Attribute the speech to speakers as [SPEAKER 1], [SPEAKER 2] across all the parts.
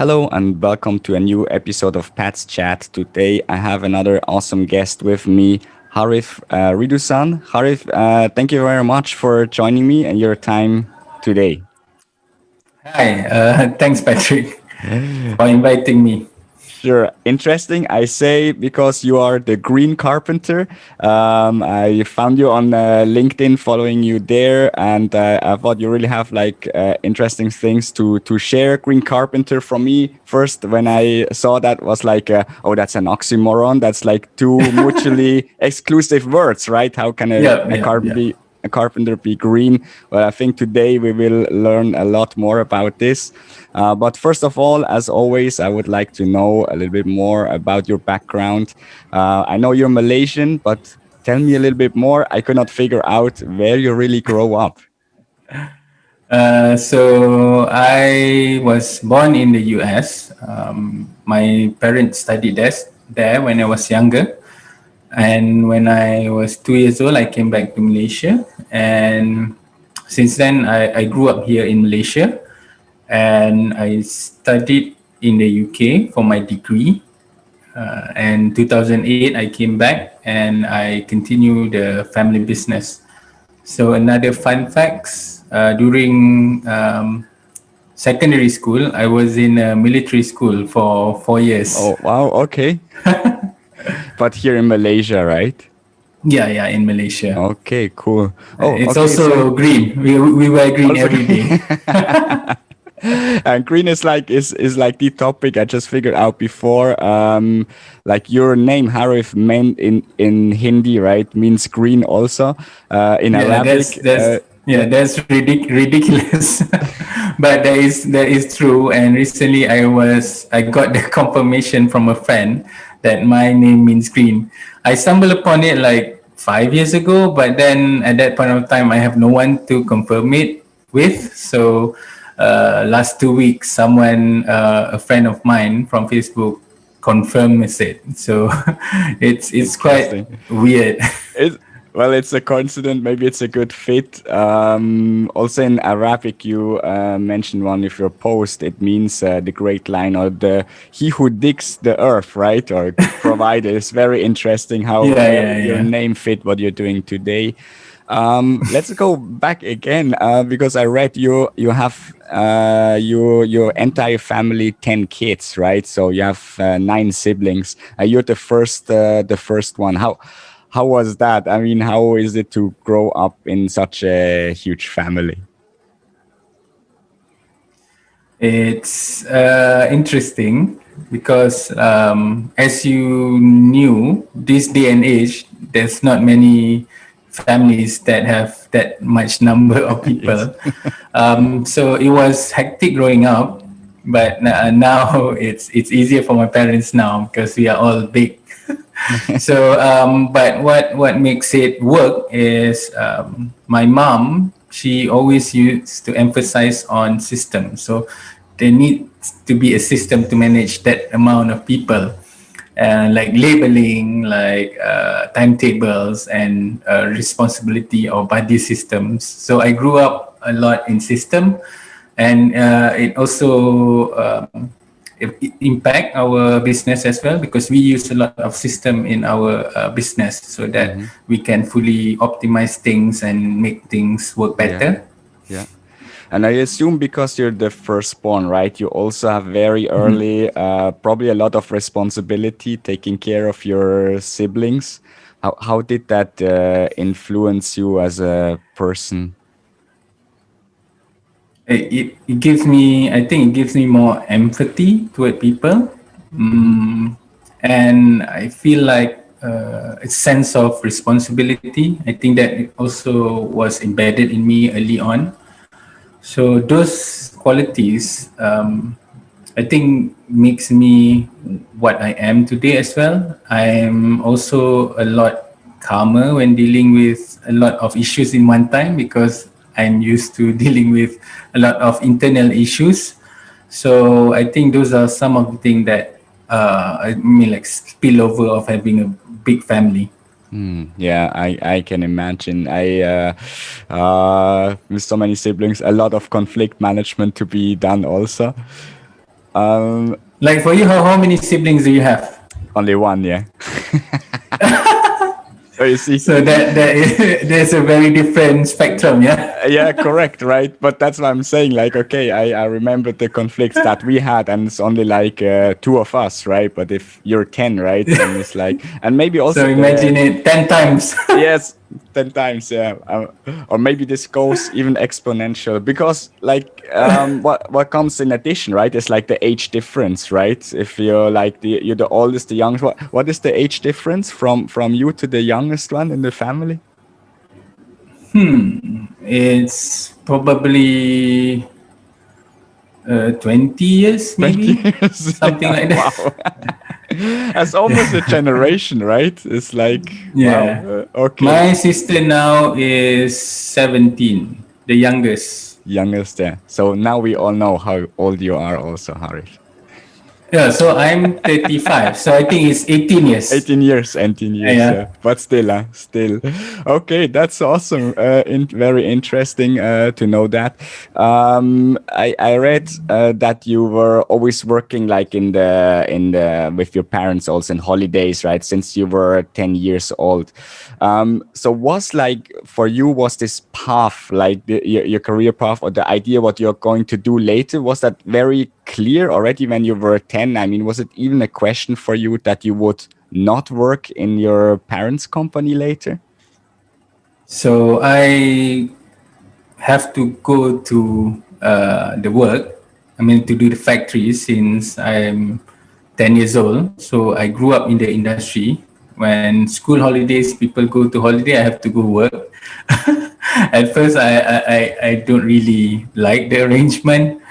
[SPEAKER 1] Hello and welcome to a new episode of Pat's Chat. Today I have another awesome guest with me, Harith Ridzuan. Harith, thank you very much for joining me and your time today.
[SPEAKER 2] Hi, thanks, Patrick, for inviting me.
[SPEAKER 1] Sure. Interesting. I say because you are the green carpenter. I found you on LinkedIn, following you there, and I thought you really have like interesting things to share. Green carpenter from me first when I saw that was like, oh, that's an oxymoron. That's like two mutually exclusive words, right? How can
[SPEAKER 2] Yeah,
[SPEAKER 1] a
[SPEAKER 2] yeah,
[SPEAKER 1] carpenter
[SPEAKER 2] yeah.
[SPEAKER 1] be green? Well, I think today we will learn a lot more about this. But first of all, as always, I would like to know a little bit more about your background. I know you're Malaysian, but tell me a little bit more. I could not figure out where you really grow up.
[SPEAKER 2] So I was born in the US. My parents studied there when I was younger. And when I was 2 years old, I came back to Malaysia. And since then, I grew up here in Malaysia. And I studied in the UK for my degree. And 2008, I came back and I continued the family business. So another fun facts, during secondary school, I was in a military school for 4 years.
[SPEAKER 1] Oh, wow. Okay. But here in Malaysia, right?
[SPEAKER 2] Yeah, yeah, in Malaysia.
[SPEAKER 1] Okay, cool. Oh,
[SPEAKER 2] It's
[SPEAKER 1] okay. So
[SPEAKER 2] also green. We wear green
[SPEAKER 1] also,
[SPEAKER 2] every day.
[SPEAKER 1] and green is like the topic I just figured out before. Like your name Harith meant in Hindi, right? Means green also. In
[SPEAKER 2] Yeah,
[SPEAKER 1] Arabic,
[SPEAKER 2] that's ridiculous, but that is true. And recently, I got the confirmation from a friend that my name means green. I stumbled upon it like 5 years ago, but then at that point of time, I have no one to confirm it with. So, last 2 weeks, a friend of mine from Facebook, confirms it. So, it's quite
[SPEAKER 1] interesting.
[SPEAKER 2] weird.
[SPEAKER 1] It, well, it's a coincidence. Maybe it's a good fit. Also in Arabic, you mentioned one of your post. It means the great line or the he who digs the earth, right? Or provider. It's very interesting how
[SPEAKER 2] Yeah,
[SPEAKER 1] well
[SPEAKER 2] yeah,
[SPEAKER 1] your
[SPEAKER 2] yeah.
[SPEAKER 1] name fit what you're doing today. Let's go back again because I read you have your entire family 10 kids, right? So you have 9 siblings. You're the first one. How was that? I mean, how is it to grow up in such a huge family?
[SPEAKER 2] It's interesting because, as you knew, this day and age, there's not many families that have that much number of
[SPEAKER 1] Yes.
[SPEAKER 2] people. So it was hectic growing up, but now it's easier for my parents now because we are all big. So, but what makes it work is, my mom. She always used to emphasize on system. So there needs to be a system to manage that amount of people, like labeling, like timetables, and responsibility or buddy systems. So I grew up a lot in system, and it also impact our business as well because we use a lot of system in our business so that
[SPEAKER 1] Hmm.
[SPEAKER 2] we can fully optimize things and make things work
[SPEAKER 1] Yeah.
[SPEAKER 2] better.
[SPEAKER 1] Yeah. And I assume because you're the firstborn, right? You also have very early, probably a lot of responsibility taking care of your siblings. How did that influence you as a person?
[SPEAKER 2] It gives me, I think it gives me more empathy toward people.
[SPEAKER 1] Hmm.
[SPEAKER 2] And I feel like a sense of responsibility. I think that it also was embedded in me early on. So those qualities, I think, makes me what I am today as well. I'm also a lot calmer when dealing with a lot of issues in one time because I'm used to dealing with a lot of internal issues. So I think those are some of the things that, I mean, like spillover of having a big family.
[SPEAKER 1] Yeah, I can imagine. With so many siblings, a lot of conflict management to be done also. Um,
[SPEAKER 2] Like for you, how many siblings do you have?
[SPEAKER 1] only one, yeah. So you see,
[SPEAKER 2] So that there's a very different spectrum, yeah.
[SPEAKER 1] yeah, correct, right? But that's what I'm saying. Like, okay, I remember the conflicts that we had, and it's only like two of us, right? But if you're 10, right, then it's like, and maybe
[SPEAKER 2] So
[SPEAKER 1] also the
[SPEAKER 2] imagine it 10 times.
[SPEAKER 1] yes, 10 times, yeah, or maybe this goes even exponential because, like, what comes in addition, right? Is like the age difference, right? If you're like you're the oldest, the youngest, what is the age difference from you to the youngest one in the family?
[SPEAKER 2] It's probably 20 years,
[SPEAKER 1] 20
[SPEAKER 2] maybe
[SPEAKER 1] years.
[SPEAKER 2] something like that.
[SPEAKER 1] Wow. That's almost a generation, right? It's like, wow.
[SPEAKER 2] Yeah.
[SPEAKER 1] Okay.
[SPEAKER 2] My sister now is 17, the youngest.
[SPEAKER 1] Youngest there. So now we all know how old you are also, Harith.
[SPEAKER 2] Yeah, so I'm 35. So I think it's 18 years.
[SPEAKER 1] 18 years, 18 years, yeah.
[SPEAKER 2] Yeah.
[SPEAKER 1] But still, still. Okay, that's awesome. Very interesting to know that. I read that you were always working like in the with your parents also in holidays, right? Since you were 10 years old. So was like for you was this path like your career path or the idea what you're going to do later, was that very clear already when you were 10? I mean, was it even a question for you that you would not work in your parents' company later?
[SPEAKER 2] So I have to go to the work. I mean, to do the factory since I'm 10 years old. So I grew up in the industry. When school holidays, people go to holiday, I have to go work. At first, I don't really like the arrangement,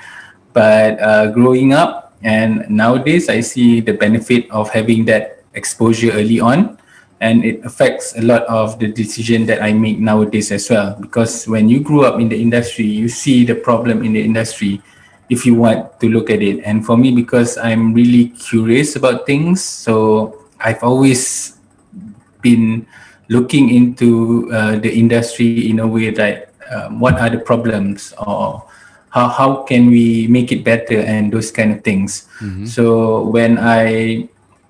[SPEAKER 2] but growing up and nowadays, I see the benefit of having that exposure early on, and it affects a lot of the decision that I make nowadays as well. Because when you grew up in the industry, you see the problem in the industry if you want to look at it. And for me, because I'm really curious about things, so I've always been looking into the industry in a way that what are the problems, or how can we make it better, and those kind of things.
[SPEAKER 1] Mm-hmm.
[SPEAKER 2] So when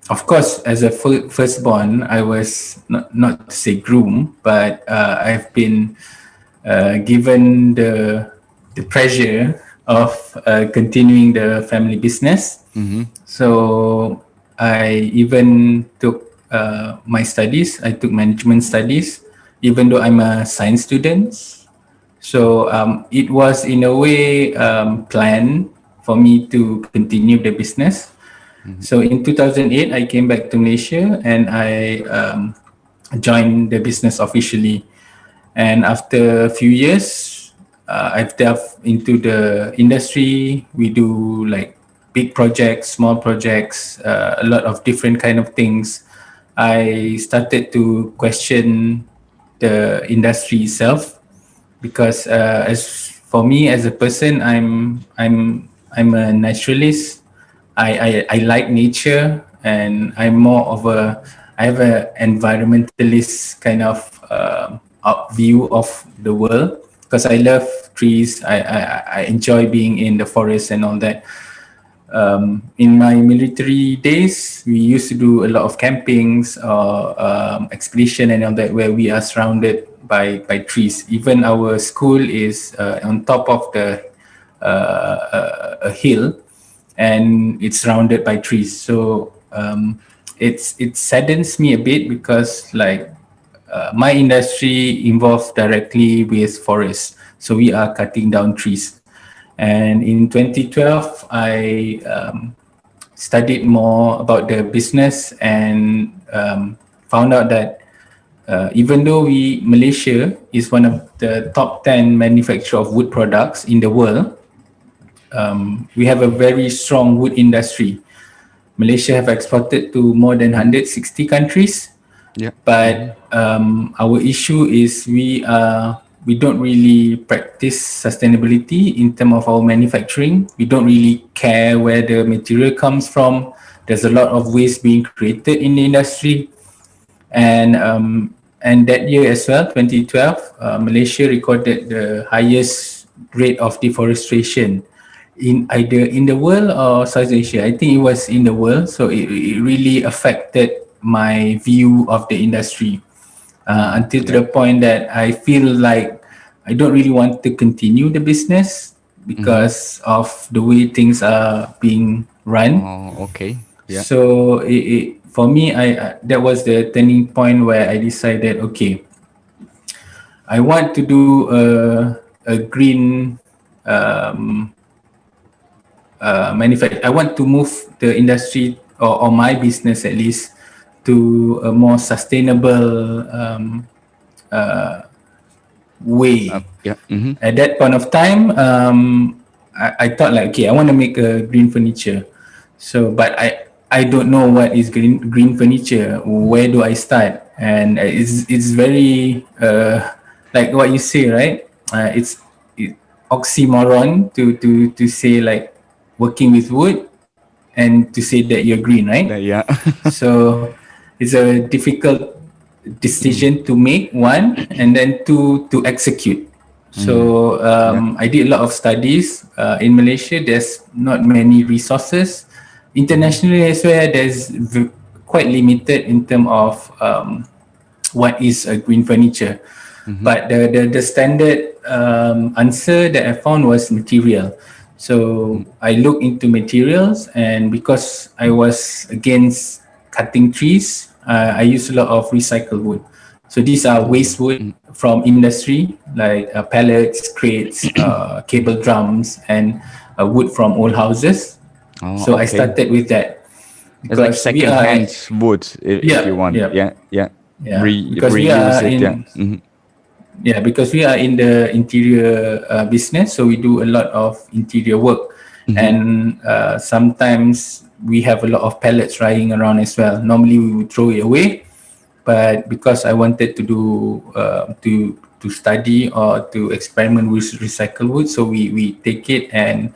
[SPEAKER 2] of course, as a firstborn, I was not to say groom, but I've been given the pressure of continuing the family business.
[SPEAKER 1] Mm-hmm.
[SPEAKER 2] So I even took my studies. I took management studies, even though I'm a science student. So it was in a way planned for me to continue the business.
[SPEAKER 1] Mm-hmm.
[SPEAKER 2] So in 2008, I came back to Malaysia and I joined the business officially. And after a few years, I've delved into the industry. We do like big projects, small projects, a lot of different kind of things. I started to question the industry itself because as for me as a person, I'm a naturalist. I like nature, and I'm more of a I have an environmentalist kind of view of the world because I love trees. I enjoy being in the forest and all that. In my military days, we used to do a lot of campings or expedition and all that, where we are surrounded by trees. Even our school is on top of the a hill, and it's surrounded by trees. So it saddens me a bit because like my industry involved directly with forests, so we are cutting down trees. And in 2012, I studied more about the business and found out that even though Malaysia is one of the top 10 manufacturer of wood products in the world, we have a very strong wood industry. Malaysia have exported to more than 160 countries,
[SPEAKER 1] Yeah.
[SPEAKER 2] but our issue is we don't really practice sustainability in terms of our manufacturing. We don't really care where the material comes from. There's a lot of waste being created in the industry, and that year as well, 2012, Malaysia recorded the highest rate of deforestation in either in the world or South Asia. I think it was in the world, so it really affected my view of the industry until to
[SPEAKER 1] Yeah.
[SPEAKER 2] the point that I feel like I don't really want to continue the business
[SPEAKER 1] Mm-hmm.
[SPEAKER 2] because of the way things are being run.
[SPEAKER 1] Oh, okay. Yeah.
[SPEAKER 2] So for me, I that was the turning point where I decided, okay, I want to do a green I want to move the industry or my business at least to a more sustainable way.
[SPEAKER 1] Yeah. Mm-hmm.
[SPEAKER 2] At that point of time, I thought like, okay, I want to make a green furniture. So, but I don't know what is green furniture. Where do I start? And it's very like what you say, right? It oxymoron to say like working with wood and to say that you're green, right?
[SPEAKER 1] Yeah.
[SPEAKER 2] So it's a difficult
[SPEAKER 1] Mm,
[SPEAKER 2] decision to make, one, and then two, to execute.
[SPEAKER 1] mm,
[SPEAKER 2] So
[SPEAKER 1] yeah.
[SPEAKER 2] I did a lot of studies in Malaysia. There's not many resources.
[SPEAKER 1] Mm-hmm.
[SPEAKER 2] Internationally as well, there's quite limited in terms of what is a green furniture.
[SPEAKER 1] Mm-hmm.
[SPEAKER 2] But the standard answer that I found was material. So I looked into materials, and because I was against cutting trees, I use a lot of recycled wood. So these are
[SPEAKER 1] Oh.
[SPEAKER 2] waste wood
[SPEAKER 1] Mm.
[SPEAKER 2] from industry like pallets, crates, cable drums, and wood from old houses.
[SPEAKER 1] Oh,
[SPEAKER 2] So I
[SPEAKER 1] okay.
[SPEAKER 2] started with that
[SPEAKER 1] It's like
[SPEAKER 2] because we are
[SPEAKER 1] second-hand wood, if you
[SPEAKER 2] yeah,
[SPEAKER 1] want.
[SPEAKER 2] yeah,
[SPEAKER 1] Yeah, yeah.
[SPEAKER 2] yeah, because we
[SPEAKER 1] Reuse
[SPEAKER 2] are
[SPEAKER 1] it. Yeah.
[SPEAKER 2] in
[SPEAKER 1] Mm-hmm.
[SPEAKER 2] yeah, because we are in the interior business, so we do a lot of interior work,
[SPEAKER 1] Mm-hmm.
[SPEAKER 2] and sometimes we have a lot of pallets lying around as well. Normally, we would throw it away, but because I wanted to do to study or to experiment with recycled wood, so we take it and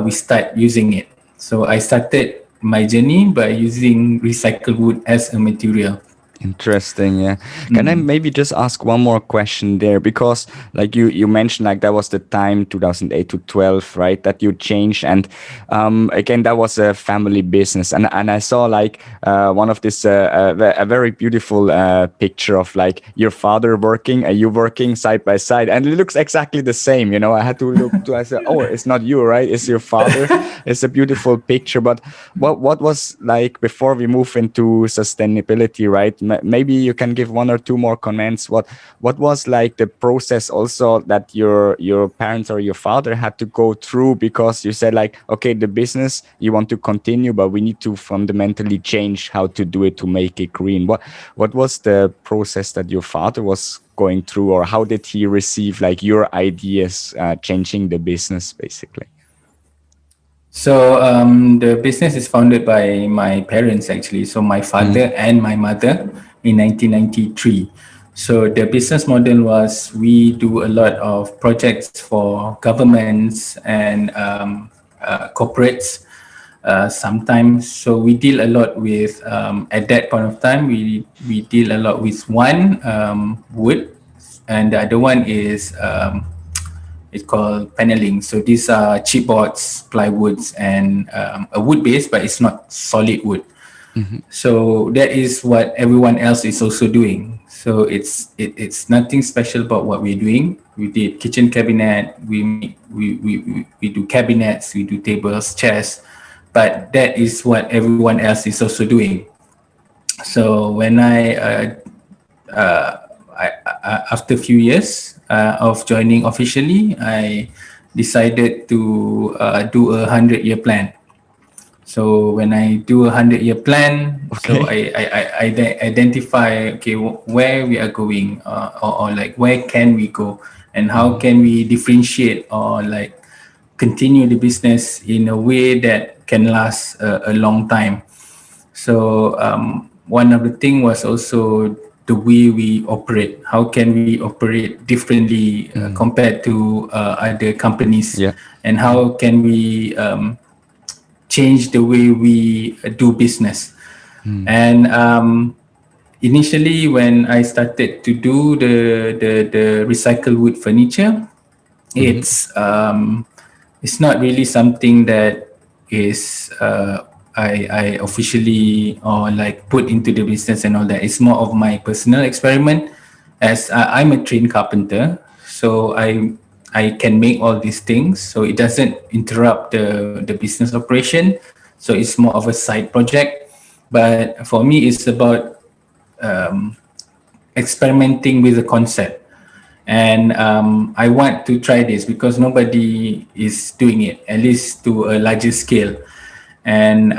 [SPEAKER 2] we start using it. So I started my journey by using recycled wood as a material.
[SPEAKER 1] Interesting, yeah. Can I maybe just ask one more question there? Because like you mentioned, like that was the time 2008 to 12, right? That you changed, and again that was a family business, and I saw like one of this a very beautiful picture of like your father working and you working side by side, and it looks exactly the same. You know, I had to look to. I said, oh, it's not you, right? It's your father. It's a beautiful picture, but what was like before we move into sustainability, right? Maybe you can give one or two more comments. What was like the process also that your parents or your father had to go through, because you said like, okay, the business you want to continue, but we need to fundamentally change how to do it to make it green. What was the process that your father was going through, or how did he receive like your ideas changing the business basically?
[SPEAKER 2] So the business is founded by my parents actually. So my
[SPEAKER 1] Mm,
[SPEAKER 2] father and my mother in 1993. So the business model was we do a lot of projects for governments and corporates. Sometimes, so we deal a lot with. At that point of time, we deal a lot with one wood, and the other one is it's called paneling. So these are chipboards, plywoods, and a wood base, but it's not solid wood.
[SPEAKER 1] mhm,
[SPEAKER 2] So that is what everyone else is also doing. So it's nothing special about what we're doing. We did kitchen cabinet, we do cabinets, we do tables, chairs, but that is what everyone else is also doing. So when after a few years of joining officially, I decided to do a 100-year plan. So when I do a 100-year plan, so
[SPEAKER 1] okay.
[SPEAKER 2] I identify, okay, where we are going, or like where can we go, and how
[SPEAKER 1] Mhm,
[SPEAKER 2] can we differentiate or like continue the business in a way that can last a long time. So one of the thing was also the way we operate. How can we operate differently
[SPEAKER 1] mm,
[SPEAKER 2] compared to other companies,
[SPEAKER 1] yeah.
[SPEAKER 2] and
[SPEAKER 1] Mm,
[SPEAKER 2] how can we change the way we do business?
[SPEAKER 1] mm,
[SPEAKER 2] And initially, when I started to do the recycled wood furniture,
[SPEAKER 1] mhm,
[SPEAKER 2] it's it's not really something that is I officially or like put into the business and all that. It's more of my personal experiment, as I'm a trained carpenter, so I can make all these things, so it doesn't interrupt the business operation. So it's more of a side project. But for me, it's about um, experimenting with the concept, and I want to try this because nobody is doing it, at least to a larger scale. And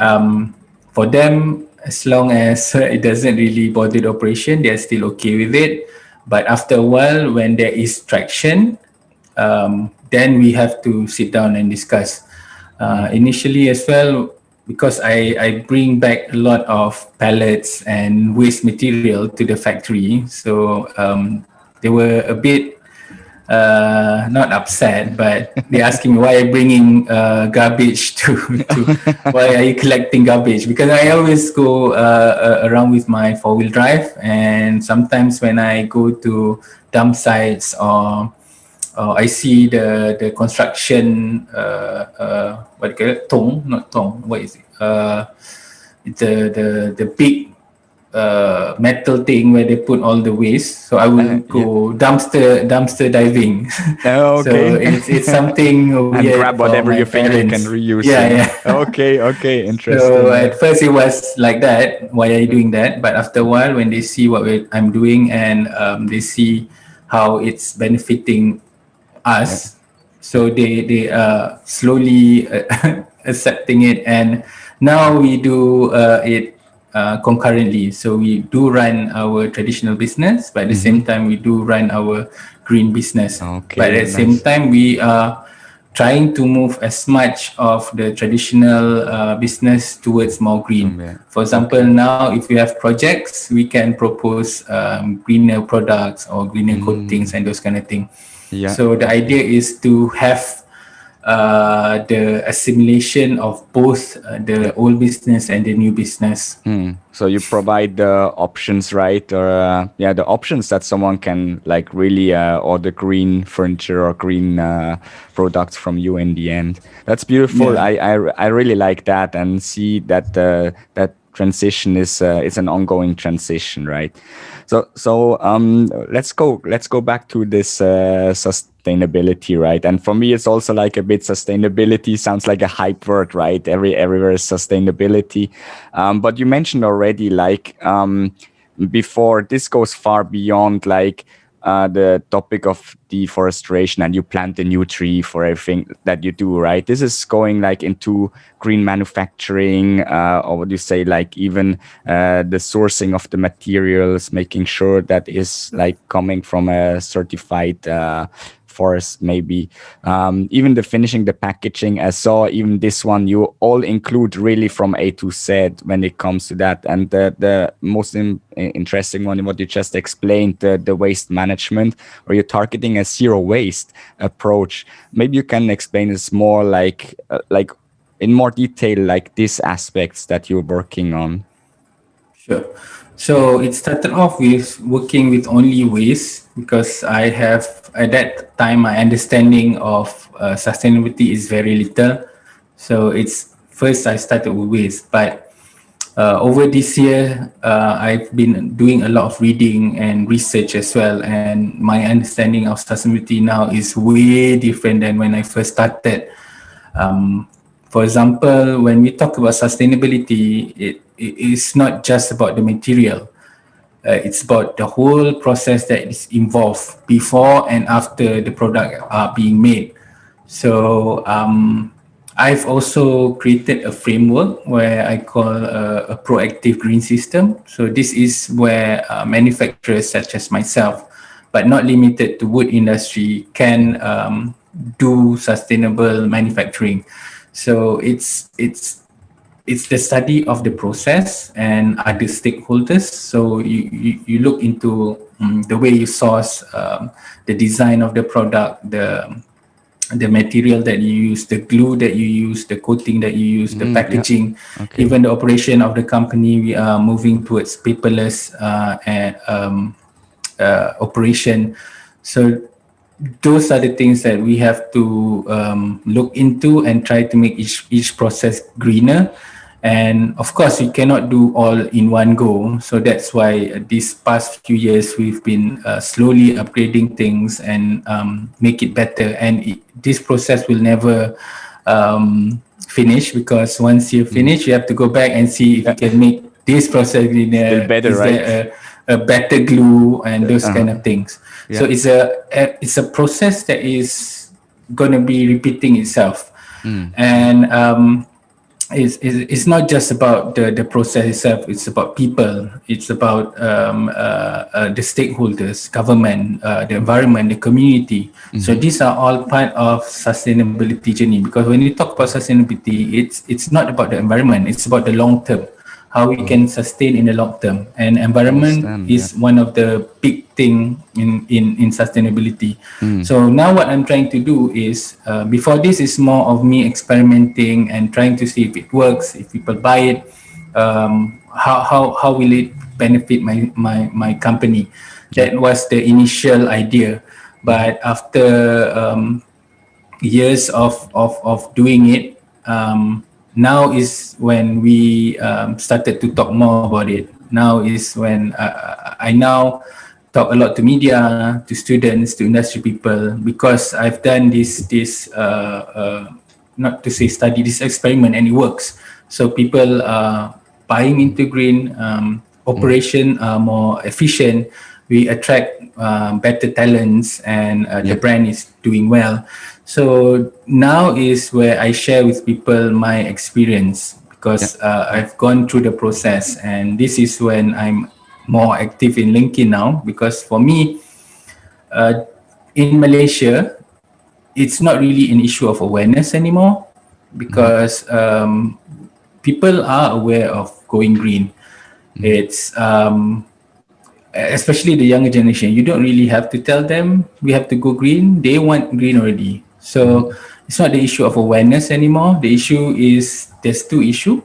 [SPEAKER 2] for them, as long as it doesn't really bother the operation, they're still okay with it. But after a while, when there is traction, then we have to sit down and discuss. Initially as well, because I bring back a lot of pallets and waste material to the factory, so they were a bit not upset, but they asking me why I bringing garbage to why are you collecting garbage? Because I always go around with my 4-wheel drive, and sometimes when I go to dump sites, or I see the construction what do you call it? Tong, not tong. What is it? The big metal thing where they put all the waste. So I will
[SPEAKER 1] Yeah.
[SPEAKER 2] go dumpster diving.
[SPEAKER 1] Oh,
[SPEAKER 2] So
[SPEAKER 1] okay.
[SPEAKER 2] it's something
[SPEAKER 1] And
[SPEAKER 2] weird
[SPEAKER 1] grab
[SPEAKER 2] for
[SPEAKER 1] whatever
[SPEAKER 2] my
[SPEAKER 1] you think you can
[SPEAKER 2] parents.
[SPEAKER 1] reuse.
[SPEAKER 2] Yeah,
[SPEAKER 1] Yeah.
[SPEAKER 2] yeah.
[SPEAKER 1] Okay. Okay.
[SPEAKER 2] So
[SPEAKER 1] Interesting.
[SPEAKER 2] at first it was like that. Why are you doing that? But after a while, when they see what I'm doing, and they see how it's benefiting
[SPEAKER 1] Yeah.
[SPEAKER 2] us, so they are slowly accepting it. And now we do it concurrently. So we do run our traditional business, but at the same
[SPEAKER 1] Mm-hmm.
[SPEAKER 2] time we do run our green business. But
[SPEAKER 1] Okay.
[SPEAKER 2] at the same
[SPEAKER 1] Nice.
[SPEAKER 2] time we are trying to move as much of the traditional business towards more green.
[SPEAKER 1] Yeah.
[SPEAKER 2] For example,
[SPEAKER 1] Okay.
[SPEAKER 2] now if we have projects, we can propose greener products or greener coatings
[SPEAKER 1] Mm.
[SPEAKER 2] and those kind of things.
[SPEAKER 1] Yeah.
[SPEAKER 2] So the
[SPEAKER 1] Okay.
[SPEAKER 2] idea is to have the assimilation of both
[SPEAKER 1] Yeah.
[SPEAKER 2] the old business and the new business.
[SPEAKER 1] So you provide the options, right? Or yeah, the options that someone can like really order green furniture or green products from you in the end. That's beautiful.
[SPEAKER 2] Yeah.
[SPEAKER 1] I really like that and see that that transition is an ongoing transition, right? So let's go back to this sustainability, right? And for me, it's also like a bit sustainability sounds like a hype word, right? Everywhere is sustainability, but you mentioned already like before this goes far beyond like the topic of deforestation and you plant a new tree for everything that you do, right? This is going like into green manufacturing, or what do you say, like even the sourcing of the materials, making sure that is like coming from a certified forest, maybe even the finishing the packaging. I saw even this one you all include really from A to Z when it comes to that. And the most interesting one, what you just explained, the waste management, where you're targeting a zero waste approach. Maybe you can explain this more like in more detail, like these aspects that you're working on.
[SPEAKER 2] Sure. So it started off with working with only waste because I have at that time my understanding of sustainability is very little. So it's first I started with waste, but over this year I've been doing a lot of reading and research as well, and my understanding of sustainability now is way different than when I first started. Um, for example, when we talk about sustainability, it is not just about the material. It's about the whole process that is involved before and after the product are being made. So I've also created a framework where I call a proactive green system. So this is where manufacturers such as myself, but not limited to wood industry, can do sustainable manufacturing. So it's the study of the process and other stakeholders. So you look into the way you source, the design of the product, the material that you use, the glue that you use, the coating that you use, the
[SPEAKER 1] Yeah.
[SPEAKER 2] packaging,
[SPEAKER 1] Okay.
[SPEAKER 2] even the operation of the company. We are moving towards paperless operation. So those are the things that we have to look into and try to make each process greener. And of course, we cannot do all in one go. So that's why these past few years we've been slowly upgrading things and make it better. And this process will never finish, because once you finish, you have to go back and see if you
[SPEAKER 1] Yeah.
[SPEAKER 2] can make this process
[SPEAKER 1] Still
[SPEAKER 2] greener.
[SPEAKER 1] better,
[SPEAKER 2] Is
[SPEAKER 1] right?
[SPEAKER 2] there a better glue and those kind
[SPEAKER 1] Uh-huh.
[SPEAKER 2] of things? So
[SPEAKER 1] Yeah.
[SPEAKER 2] it's a process that is going to be repeating itself.
[SPEAKER 1] Mm.
[SPEAKER 2] And it's not just about the process itself. It's about people. It's about the stakeholders, government, the environment, the community. So these are all part of sustainability journey. Because when you talk about sustainability, it's not about the environment. It's about the long term, how we can sustain in the long term. And environment
[SPEAKER 1] Understand. Yeah.
[SPEAKER 2] is one of the big thing in sustainability.
[SPEAKER 1] Mm.
[SPEAKER 2] So now what I'm trying to do is, before this is more of me experimenting and trying to see if it works, if people buy it, how will it benefit my company.
[SPEAKER 1] Yeah.
[SPEAKER 2] That was the initial idea. But after years of doing it, now is when we started to talk more about it. Now is when I now talk a lot to media, to students, to industry people, because I've done this not to say study, this experiment, and it works. So people are buying into green, operation are more efficient, we attract better talents, and the
[SPEAKER 1] Yeah.
[SPEAKER 2] brand is doing well. So now is where I share with people my experience,
[SPEAKER 1] Yeah.
[SPEAKER 2] because I've gone through the process, and this is when I'm more active in LinkedIn now. Because for me, uh, in Malaysia, it's not really an issue of awareness anymore,
[SPEAKER 1] Mhm.
[SPEAKER 2] because people are aware of going green. It's especially the younger generation. You don't really have to tell them we have to go green. They want green already. So it's not the issue of awareness anymore. The issue is, there's two issue: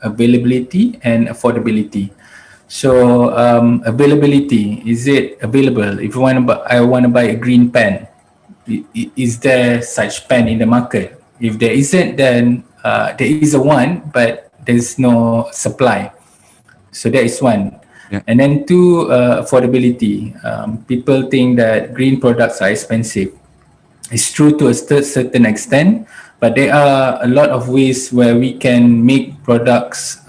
[SPEAKER 2] availability and affordability. So availability, is it available? If you want to buy, I want to buy a green pen. Is there such pen in the market? If there isn't, then there is a one, but there's no supply. So that is one.
[SPEAKER 1] Yeah.
[SPEAKER 2] And then two, affordability. People think that green products are expensive. It's true to a certain extent, but there are a lot of ways where we can make products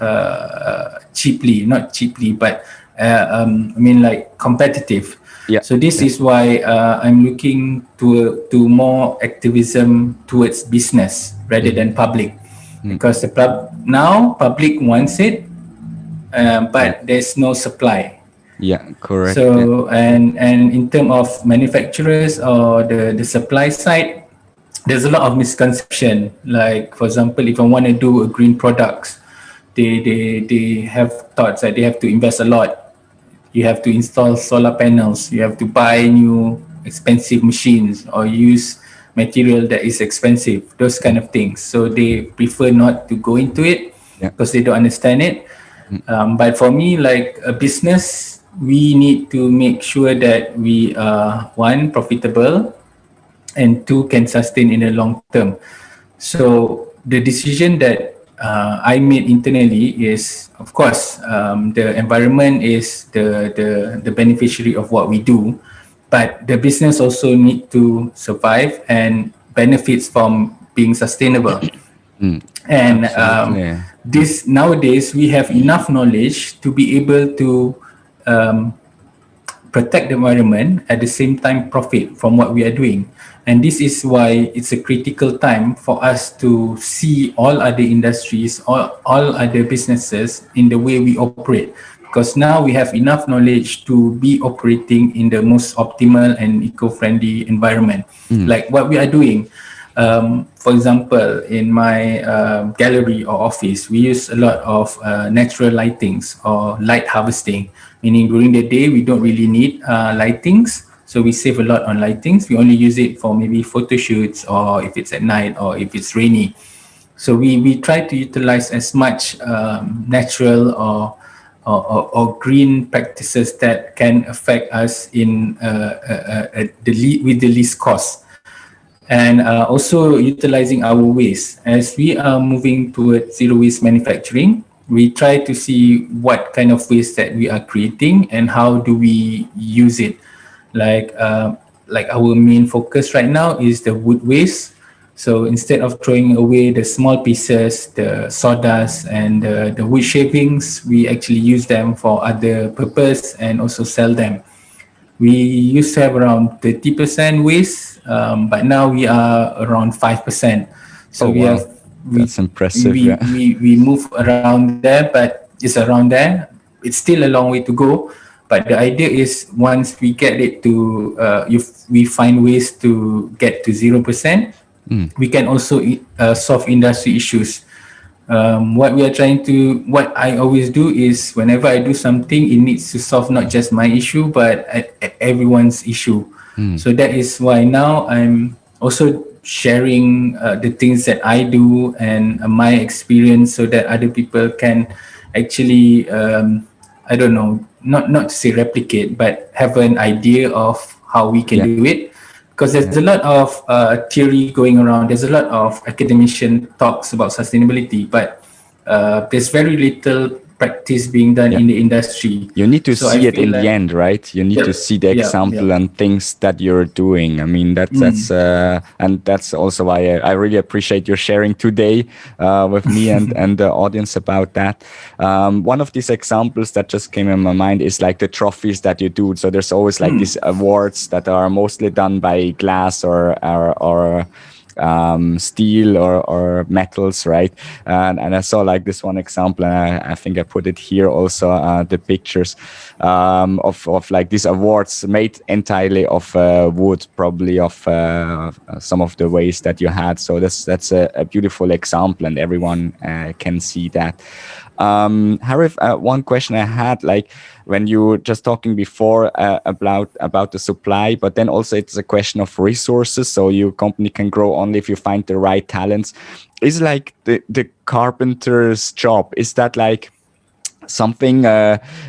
[SPEAKER 2] cheaply, not cheaply, but I mean like competitive.
[SPEAKER 1] Yeah.
[SPEAKER 2] So this
[SPEAKER 1] Yeah.
[SPEAKER 2] is why I'm looking to more activism towards business rather than public,
[SPEAKER 1] Mm.
[SPEAKER 2] because now public wants it,
[SPEAKER 1] Yeah.
[SPEAKER 2] but there's no supply.
[SPEAKER 1] Yeah. Correct. Yeah.
[SPEAKER 2] So and in terms of manufacturers or the supply side, there's a lot of misconception. Like for example, if I want to do a green products, they have thoughts that they have to invest a lot. You have to install solar panels. You have to buy new expensive machines or use material that is expensive. Those kind of things. So they prefer not to go into it
[SPEAKER 1] Yeah.
[SPEAKER 2] because they don't understand it. But for me, like a business, we need to make sure that we are, one, profitable, and two, can sustain in the long term. So the decision that I made internally is, of course, the environment is the beneficiary of what we do, but the business also need to survive and benefits from being sustainable.
[SPEAKER 1] Mm.
[SPEAKER 2] And
[SPEAKER 1] Absolutely. Yeah.
[SPEAKER 2] this nowadays we have enough knowledge to be able to um, protect the environment, at the same time profit from what we are doing. And this is why it's a critical time for us to see all other industries, all other businesses in the way we operate, because now we have enough knowledge to be operating in the most optimal and eco-friendly environment,
[SPEAKER 1] Mm.
[SPEAKER 2] like what we are doing. For example, in my gallery or office, we use a lot of natural lightings or light harvesting, meaning during the day we don't really need lightings. So we save a lot on lightings. We only use it for maybe photo shoots, or if it's at night, or if it's rainy. So we try to utilize as much natural or green practices that can affect us in with the least cost. And also utilizing our waste. As we are moving towards zero waste manufacturing, we try to see what kind of waste that we are creating and how do we use it. Like our main focus right now is the wood waste. So instead of throwing away the small pieces, the sawdust and the wood shavings, we actually use them for other purpose and also sell them. We used to have around 30% waste, but now we are around 5%.
[SPEAKER 1] Oh
[SPEAKER 2] So we
[SPEAKER 1] wow,
[SPEAKER 2] have
[SPEAKER 1] that's impressive.
[SPEAKER 2] we
[SPEAKER 1] Yeah.
[SPEAKER 2] we we move around there, but it's around there. It's still a long way to go. But the idea is once we get it to if we find ways to get to 0%, we can also solve industry issues. What we are trying to, what I always do is whenever I do something, it needs to solve not just my issue, but everyone's issue. So that is why now I'm also sharing the things that I do and my experience so that other people can actually, I don't know, not to say replicate, but have an idea of how we can
[SPEAKER 1] Yeah.
[SPEAKER 2] do it, because there's
[SPEAKER 1] Yeah.
[SPEAKER 2] a lot of theory going around. There's a lot of academician talks about sustainability, but there's very little practice being done
[SPEAKER 1] Yeah.
[SPEAKER 2] in the industry.
[SPEAKER 1] You need to
[SPEAKER 2] So I
[SPEAKER 1] see it
[SPEAKER 2] feel
[SPEAKER 1] in the
[SPEAKER 2] like,
[SPEAKER 1] end, right? You need to
[SPEAKER 2] yep,
[SPEAKER 1] see the
[SPEAKER 2] yep,
[SPEAKER 1] example
[SPEAKER 2] yep.
[SPEAKER 1] and things that you're doing. I mean, and that's also why I really appreciate your sharing today with me and the audience about that. One of these examples that just came in my mind is like the trophies that you do. So there's always like these awards that are mostly done by glass or steel or metals, right? And I saw like this one example, and I think I put it here also, the pictures of like these awards made entirely of wood, probably of some of the waste that you had. So that's a beautiful example, and everyone can see that. Harith, one question I had, like when you were just talking before about the supply, but then also it's a question of resources. So your company can grow only if you find the right talents. Is like the carpenter's job? Is that like something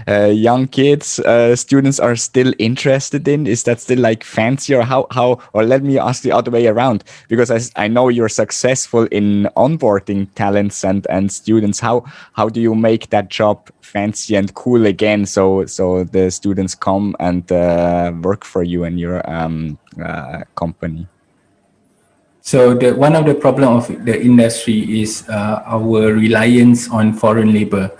[SPEAKER 1] young kids, students are still interested in? Is that still like fancy, or how? Or let me ask the other way around, because I know you're successful in onboarding talents and students. How do you make that job fancy and cool again, so the students come and work for you and your company?
[SPEAKER 2] So the one of the problem of the industry is our reliance on foreign labor.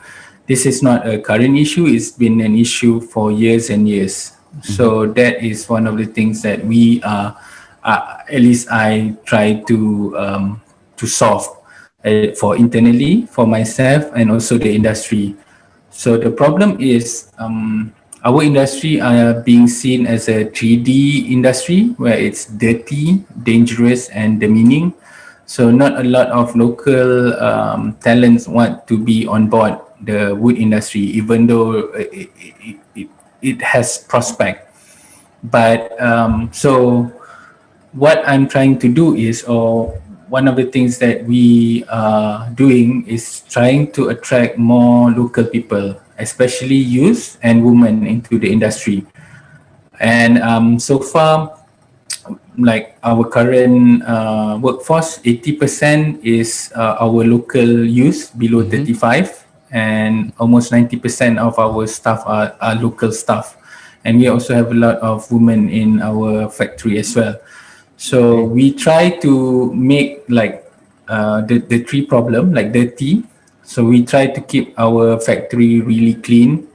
[SPEAKER 2] This is not a current issue. It's been an issue for years and years.
[SPEAKER 1] Hmm.
[SPEAKER 2] So that is one of the things that we at least I try to solve for internally for myself and also the industry. So the problem is our industry are being seen as a 3D industry where it's dirty, dangerous, and demeaning. So not a lot of local talents want to be on board the wood industry, even though it has prospect. But so what I'm trying to do is, or one of the things that we are doing is trying to attract more local people, especially youth and women into the industry. And so far, like our current workforce, 80% is our local youth below
[SPEAKER 1] Hmm.
[SPEAKER 2] 35, and almost 90% of our staff are local staff. And we also have a lot of women in our factory as well. So
[SPEAKER 1] Okay.
[SPEAKER 2] we try to make like the three problem like dirty. So we try to keep our factory really clean.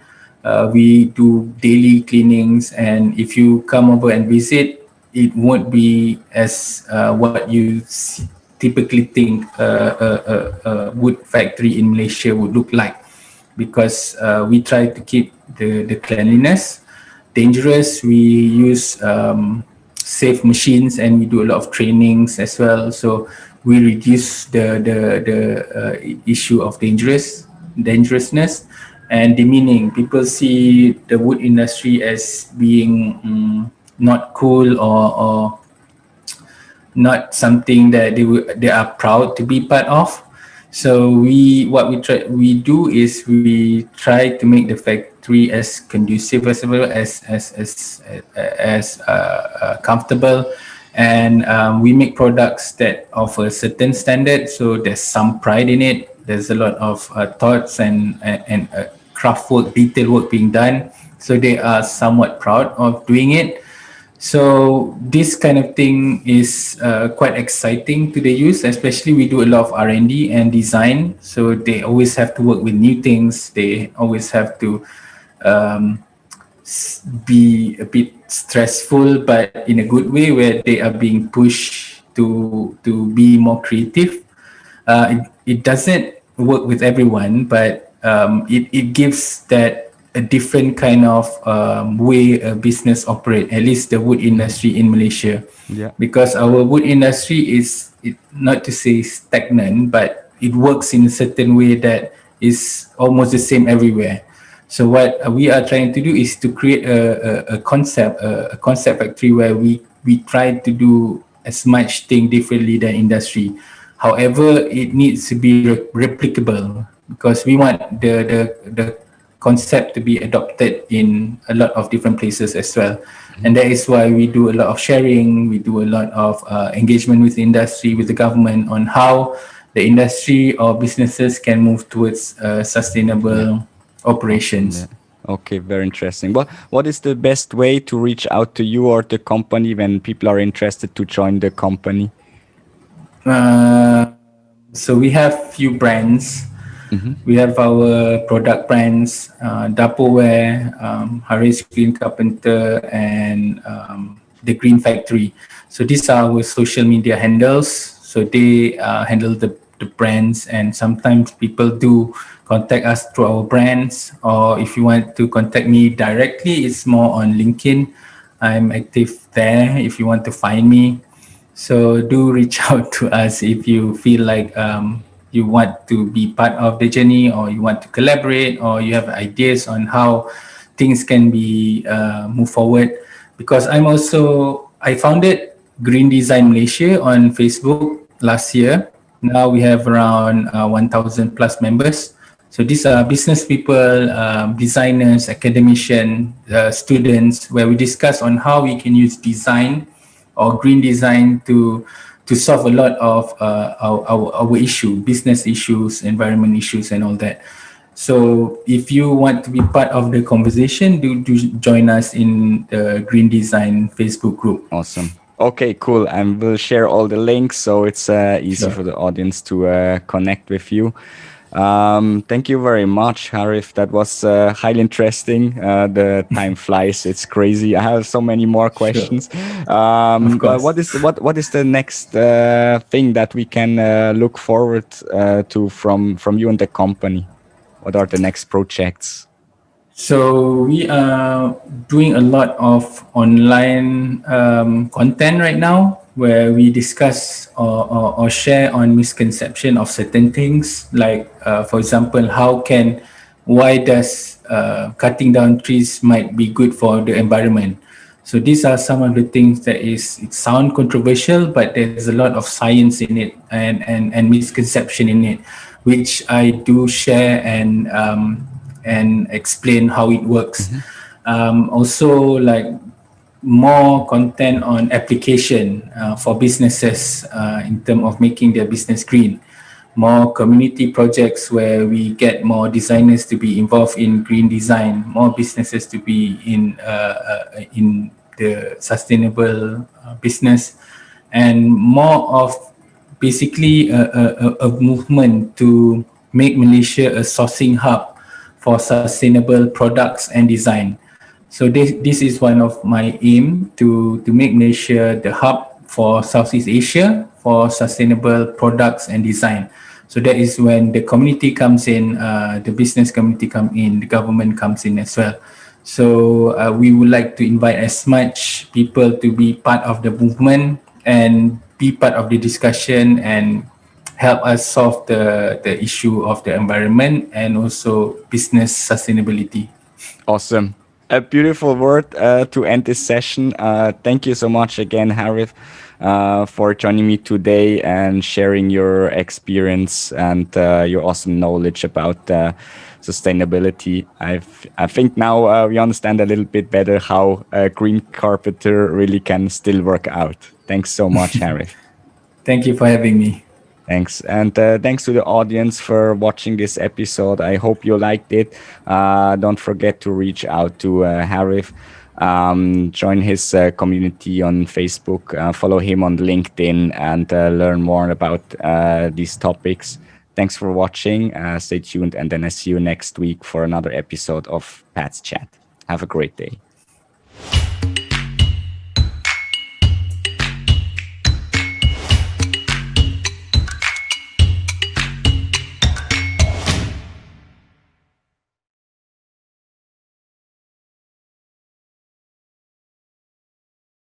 [SPEAKER 2] We do daily cleanings, and if you come over and visit, it won't be as what you typically think a wood factory in Malaysia would look like, because we try to keep the cleanliness. Dangerous, we use safe machines, and we do a lot of trainings as well. So we reduce the issue of dangerousness and demeaning. People see the wood industry as being not cool, or not something that they are proud to be part of. So we do is we try to make the factory as conducive as possible, as comfortable, and we make products that of a certain standard. So there's some pride in it. There's a lot of thoughts and craft work, detail work being done. So they are somewhat proud of doing it. So this kind of thing is quite exciting to the youth, especially we do a lot of R&D and design. So they always have to work with new things. They always have to um, be a bit stressful, but in a good way, where they are being pushed to be more creative. It doesn't work with everyone, but it gives that a different kind of way a business operate, at least the wood industry in Malaysia.
[SPEAKER 1] Yeah.
[SPEAKER 2] Because our wood industry is, not to say stagnant, but it works in a certain way that is almost the same everywhere. So what we are trying to do is to create a concept factory where we try to do as much thing differently than industry. However, it needs to be replicable, because we want the concept to be adopted in a lot of different places as well. And that is why we do a lot of sharing, we do a lot of engagement with the industry, with the government, on how the industry or businesses can move towards
[SPEAKER 1] Yeah.
[SPEAKER 2] sustainable
[SPEAKER 1] Yeah.
[SPEAKER 2] operations.
[SPEAKER 1] Okay, very interesting. What is the best way to reach out to you or the company when people are interested to join the company?
[SPEAKER 2] Uh, so we have few brands. We have our product brands, Dapoware, Harith Green Carpenter, and the Green Factory. So these are our social media handles. So they handle the brands, and sometimes people do contact us through our brands. Or if you want to contact me directly, it's more on LinkedIn. I'm active there if you want to find me. So do reach out to us if you feel like you want to be part of the journey, or you want to collaborate, or you have ideas on how things can be move forward. Because I founded Green Design Malaysia on Facebook last year. Now we have around 1,000 plus members. So these are business people, designers, academicians, students, where we discuss on how we can use design or green design to solve a lot of our issue, business issues, environment issues, and all that. So if you want to be part of the conversation, do join us in the Green Design Facebook group.
[SPEAKER 1] Awesome. Okay, cool. And we'll share all the links so it's easy
[SPEAKER 2] Sure.
[SPEAKER 1] for the audience to connect with you. Thank you very much, Harith. That was highly interesting. The time flies; it's crazy. I have so many more
[SPEAKER 2] Sure.
[SPEAKER 1] questions.
[SPEAKER 2] Of
[SPEAKER 1] But
[SPEAKER 2] course.
[SPEAKER 1] what is the next thing that we can look forward to from you and the company? What are the next projects?
[SPEAKER 2] So we are doing a lot of online content right now, where we discuss or share on misconception of certain things. Like, for example, why does cutting down trees might be good for the environment? So these are some of the things that it sound controversial, but there's a lot of science in it, and misconception in it, which I do share and explain how it works.
[SPEAKER 1] Mhm.
[SPEAKER 2] Also, like more content on application for businesses in terms of making their business green. More community projects where we get more designers to be involved in green design, more businesses to be in the sustainable business, and more of basically a movement to make Malaysia a sourcing hub for sustainable products and design. So this is one of my aim to make Malaysia the hub for Southeast Asia for sustainable products and design. So that is when the community comes in, the business community come in, the government comes in as well. So we would like to invite as much people to be part of the movement and be part of the discussion and help us solve the issue of the environment and also business sustainability.
[SPEAKER 1] Awesome. A beautiful word to end this session. Thank you so much again, Harith. for joining me today and sharing your experience and your awesome knowledge about sustainability. I think now we understand a little bit better how green carpenter really can still work out. Thanks so much, Harith.
[SPEAKER 2] Thank you for having me.
[SPEAKER 1] Thanks. And thanks to the audience for watching this episode. I hope you liked it. Don't forget to reach out to Harith. Join his community on Facebook, follow him on LinkedIn, and learn more about these topics. Thanks for watching. Stay tuned, and then I see you next week for another episode of Pat's Chat. Have a great day.